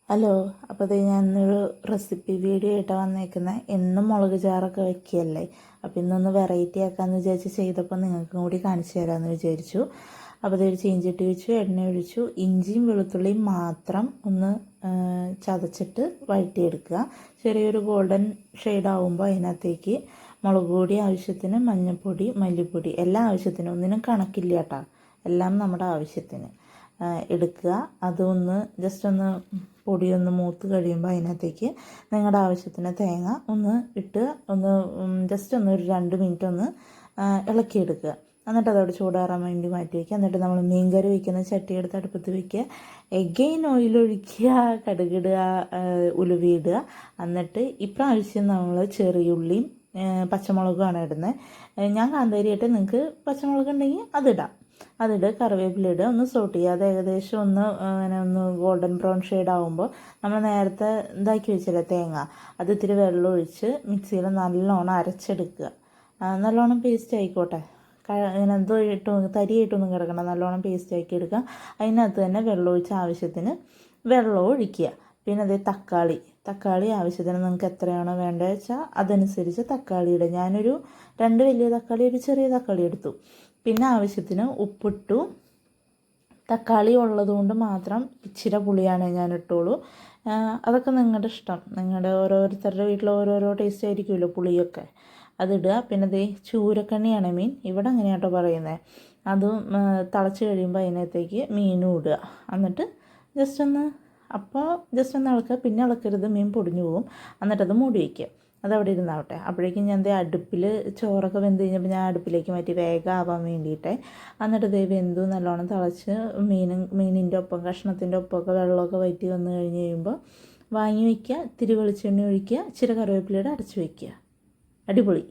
Hello, അപ്പോൾ ഇത് ഞാനൊരു റെസിപ്പി വീഡിയോ ആയിട്ടാണ് വന്നേക്കുന്നത്. എന്നും മുളക് ചാറൊക്കെ വെക്കുകയല്ലേ, അപ്പോൾ ഇന്നൊന്ന് വെറൈറ്റി ആക്കാമെന്ന് വിചാരിച്ച് ചെയ്തപ്പോൾ നിങ്ങൾക്കും കൂടി കാണിച്ചു തരാമെന്ന് വിചാരിച്ചു. അപ്പോൾ ഇതൊരു ചീഞ്ചട്ടി വെച്ചു, എണ്ണ ഒഴിച്ചു, ഇഞ്ചിയും വെളുത്തുള്ളിയും മാത്രം ഒന്ന് ചതച്ചിട്ട് വഴറ്റിയെടുക്കുക. ചെറിയൊരു ഗോൾഡൻ ഷെയ്ഡ് ആകുമ്പോൾ അതിനകത്തേക്ക് മുളക് പൊടി ആവശ്യത്തിന്, മഞ്ഞൾപ്പൊടി, മല്ലിപ്പൊടി എല്ലാം ആവശ്യത്തിന്, ഒന്നിനും കണക്കില്ല കേട്ടോ, എല്ലാം നമ്മുടെ ആവശ്യത്തിന് എടുക്കുക. അതൊന്ന് ജസ്റ്റ് ഒന്ന് പൊടിയൊന്ന് മൂത്ത് കഴിയുമ്പോൾ അതിനകത്തേക്ക് നിങ്ങളുടെ ആവശ്യത്തിന് തേങ്ങ ഒന്ന് ഇട്ട് ജസ്റ്റ് ഒന്ന് ഒരു 2 മിനിറ്റ് ഒന്ന് ഇളക്കിയെടുക്കുക. എന്നിട്ട് അതോടെ ചൂടാറാൻ വേണ്ടി മാറ്റി വയ്ക്കുക. എന്നിട്ട് നമ്മൾ മീൻകറി വയ്ക്കുന്ന ചട്ടി എടുത്ത് അടുപ്പത്ത് വയ്ക്കുക. എഗെയിൻ ഓയിലൊഴിക്കുക, കടുകിടുക, ഉലുവയിടുക. എന്നിട്ട് ഇപ്രാവശ്യം നമ്മൾ ചെറിയുള്ളിയും പച്ചമുളകുമാണ് ഇടുന്നത്. ഞാൻ കാന്താരിയായിട്ട്, നിങ്ങൾക്ക് പച്ചമുളക് ഉണ്ടെങ്കിൽ അതിടുക, കറിവേപ്പില ഇടുക, ഒന്ന് സോട്ട് ചെയ്യുക. അത് ഏകദേശം അങ്ങനെ ഒന്ന് ഗോൾഡൻ ബ്രൗൺ ഷെയ്ഡ് ആകുമ്പോൾ നമ്മൾ നേരത്തെ ഇതാക്കി വെച്ചില്ലേ തേങ്ങ, അത് ഇത്തിരി വെള്ളം ഒഴിച്ച് മിക്സിയിൽ നല്ലോണം അരച്ചെടുക്കുക. നല്ലോണം പേസ്റ്റ് ആയിക്കോട്ടെ, ഇങ്ങനെ എന്തോ തരിയായിട്ടൊന്നും കിടക്കണം, നല്ലോണം പേസ്റ്റ് ആക്കി എടുക്കുക. അതിനകത്ത് തന്നെ വെള്ളം ഒഴിച്ച് ആവശ്യത്തിന് വെള്ളം ഒഴിക്കുക. പിന്നെ അതേ തക്കാളി ആവശ്യത്തിന് നിങ്ങൾക്ക് എത്രയാണോ വേണ്ടത് വെച്ചാൽ അതനുസരിച്ച് തക്കാളി ഇടുക. ഞാനൊരു 2 വലിയ തക്കാളി, ഒരു ചെറിയ തക്കാളി എടുത്തു. പിന്നെ ആവശ്യത്തിന് ഉപ്പിട്ടു. തക്കാളി ഉള്ളതുകൊണ്ട് മാത്രം ഇച്ചിരി പുളിയാണ് ഞാൻ ഇട്ടുള്ളൂ. അതൊക്കെ നിങ്ങളുടെ ഇഷ്ടം, നിങ്ങളുടെ ഓരോരുത്തരുടെ വീട്ടിൽ ഓരോരോ ടേസ്റ്റ് ആയിരിക്കുമല്ലോ പുളിയൊക്കെ, അതിടുക. പിന്നെ ദേ ചൂരക്കണ്ണിയാണ് മീൻ, ഇവിടെ അങ്ങനെയാട്ടോ പറയുന്നത്. അതും തിളച്ച് കഴിയുമ്പോൾ അതിനകത്തേക്ക് മീനും ഇടുക. എന്നിട്ട് ജസ്റ്റ് ഒന്ന് ഇളക്കുക. പിന്നെ ഇളക്കരുത്, മീൻ പൊടിഞ്ഞു പോകും. എന്നിട്ടത് മൂടി വയ്ക്കുക. അതവിടെ ഇരുന്നാവട്ടെ. അപ്പോഴേക്കും ഞാൻ അടുപ്പിൽ ചോറൊക്കെ വെന്ത് കഴിഞ്ഞപ്പോൾ ഞാൻ അടുപ്പിലേക്ക് മാറ്റി, വേഗം ആവാൻ വേണ്ടിയിട്ട്. എന്നിട്ട് വെന്തു നല്ലോണം തിളച്ച് മീനിൻ്റെ ഒപ്പം കഷ്ണത്തിൻ്റെ ഒപ്പമൊക്കെ വെള്ളമൊക്കെ വറ്റി വന്നു കഴിഞ്ഞ് കഴിയുമ്പോൾ വാങ്ങി വയ്ക്കുക. ഇത്തിരി വെളിച്ചെണ്ണ ഒഴിക്കുക, ഇച്ചിരി കറിവേപ്പിലയുടെ അരച്ച് വയ്ക്കുക. അടിപൊളി.